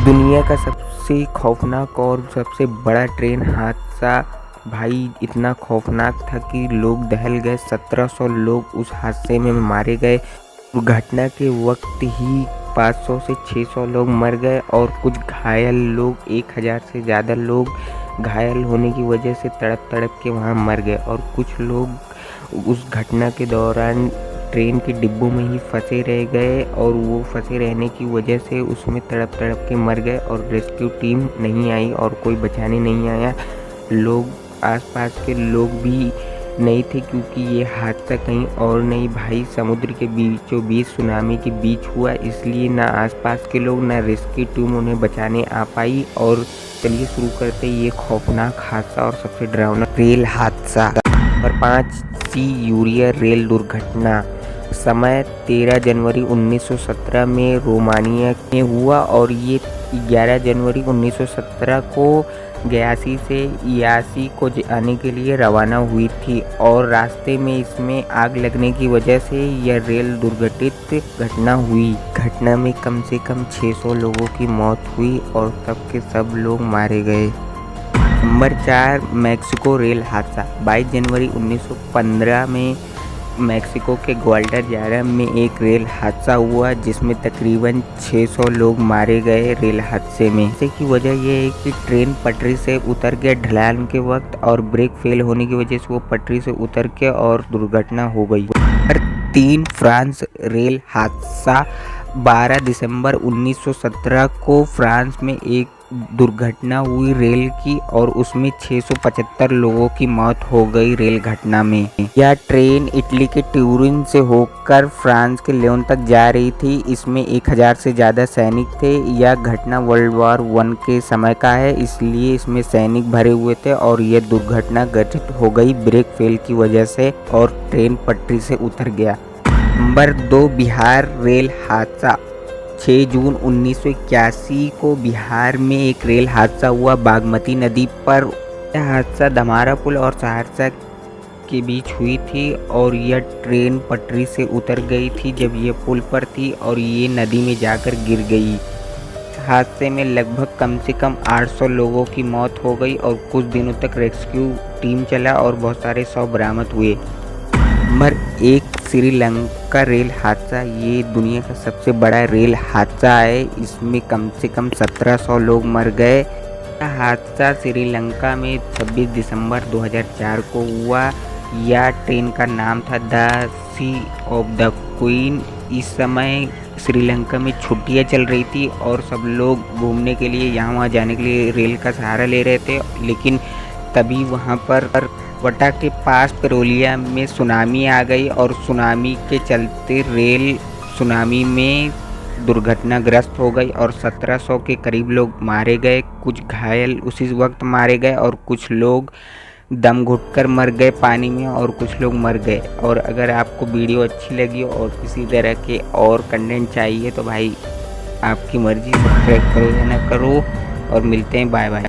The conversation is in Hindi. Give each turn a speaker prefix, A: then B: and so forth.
A: दुनिया का सबसे खौफनाक और सबसे बड़ा ट्रेन हादसा भाई इतना खौफनाक था कि लोग दहल गए। 1700 लोग उस हादसे में मारे गए। घटना के वक्त ही 500 से 600 लोग मर गए और कुछ घायल लोग 1000 से ज़्यादा लोग घायल होने की वजह से तड़प तड़प के वहाँ मर गए। और कुछ लोग उस घटना के दौरान ट्रेन के डिब्बों में ही फंसे रह गए और वो फंसे रहने की वजह से उसमें तड़प तड़प के मर गए और रेस्क्यू टीम नहीं आई और कोई बचाने नहीं आया। लोग आसपास के लोग भी नहीं थे क्योंकि ये हादसा कहीं और नहीं भाई समुद्र के बीचों बीच सुनामी के बीच हुआ, इसलिए ना आसपास के लोग ना रेस्क्यू टीम उन्हें बचाने आ पाई। और चलिए शुरू करते ये खौफनाक हादसा और सबसे डरावना रेल हादसा। नंबर 5 सी यूरिया रेल दुर्घटना। समय 13 जनवरी 1917 में रोमानिया में हुआ और ये 11 जनवरी 1917 को गयासी से इयासी को जाने के लिए रवाना हुई थी और रास्ते में इसमें आग लगने की वजह से यह रेल दुर्घटित घटना हुई। घटना में कम से कम 600 लोगों की मौत हुई और सब के सब लोग मारे गए। नंबर 4 मैक्सिको रेल हादसा। 22 जनवरी 1915 में मैक्सिको के ग्वाडलजारा में एक रेल हादसा हुआ जिसमें तकरीबन 600 लोग मारे गए रेल हादसे में। इससे की वजह यह है कि ट्रेन पटरी से उतर गया ढलान के वक्त और ब्रेक फेल होने की वजह से वो पटरी से उतर के और दुर्घटना हो गई। 3 फ्रांस रेल हादसा। 12 दिसंबर 1917 को फ्रांस में एक दुर्घटना हुई रेल की और उसमें 675 लोगों की मौत हो गई रेल घटना में। यह ट्रेन इटली के ट्यूरिन से होकर फ्रांस के लियोन तक जा रही थी। इसमें 1000 से ज़्यादा सैनिक थे। यह घटना वर्ल्ड वॉर 1 के समय का है, इसलिए इसमें सैनिक भरे हुए थे और यह दुर्घटना घटित हो गई ब्रेक फेल की वजह से और ट्रेन पटरी से उतर गया। नंबर 2 बिहार रेल हादसा। 6 जून 1981 को बिहार में एक रेल हादसा हुआ बागमती नदी पर। यह हादसा दमारा पुल और सहरसा के बीच हुई थी और यह ट्रेन पटरी से उतर गई थी जब यह पुल पर थी और ये नदी में जाकर गिर गई। हादसे में लगभग कम से कम 800 लोगों की मौत हो गई और कुछ दिनों तक रेस्क्यू टीम चला और बहुत सारे शव बरामद हुए। नंबर 1 श्रीलंका रेल हादसा। ये दुनिया का सबसे बड़ा रेल हादसा है। इसमें कम से कम 1700 लोग मर गए। यह हादसा श्रीलंका में 26 दिसंबर 2004 को हुआ। यह ट्रेन का नाम था the sea of the queen. इस समय श्रीलंका में छुट्टियां चल रही थी और सब लोग घूमने के लिए यहाँ वहाँ जाने के लिए रेल का सहारा ले रहे थे, लेकिन तभी वहाँ पर वटा के पास पेरोलिया में सुनामी आ गई और सुनामी के चलते रेल सुनामी में दुर्घटनाग्रस्त हो गई और 1700 के करीब लोग मारे गए। कुछ घायल उसी वक्त मारे गए और कुछ लोग दम घुटकर मर गए पानी में और कुछ लोग मर गए। और अगर आपको वीडियो अच्छी लगी और किसी तरह के और कंटेंट चाहिए तो भाई आपकी मर्जी, सब्सक्राइब करो या ना करो और मिलते हैं। Bye bye.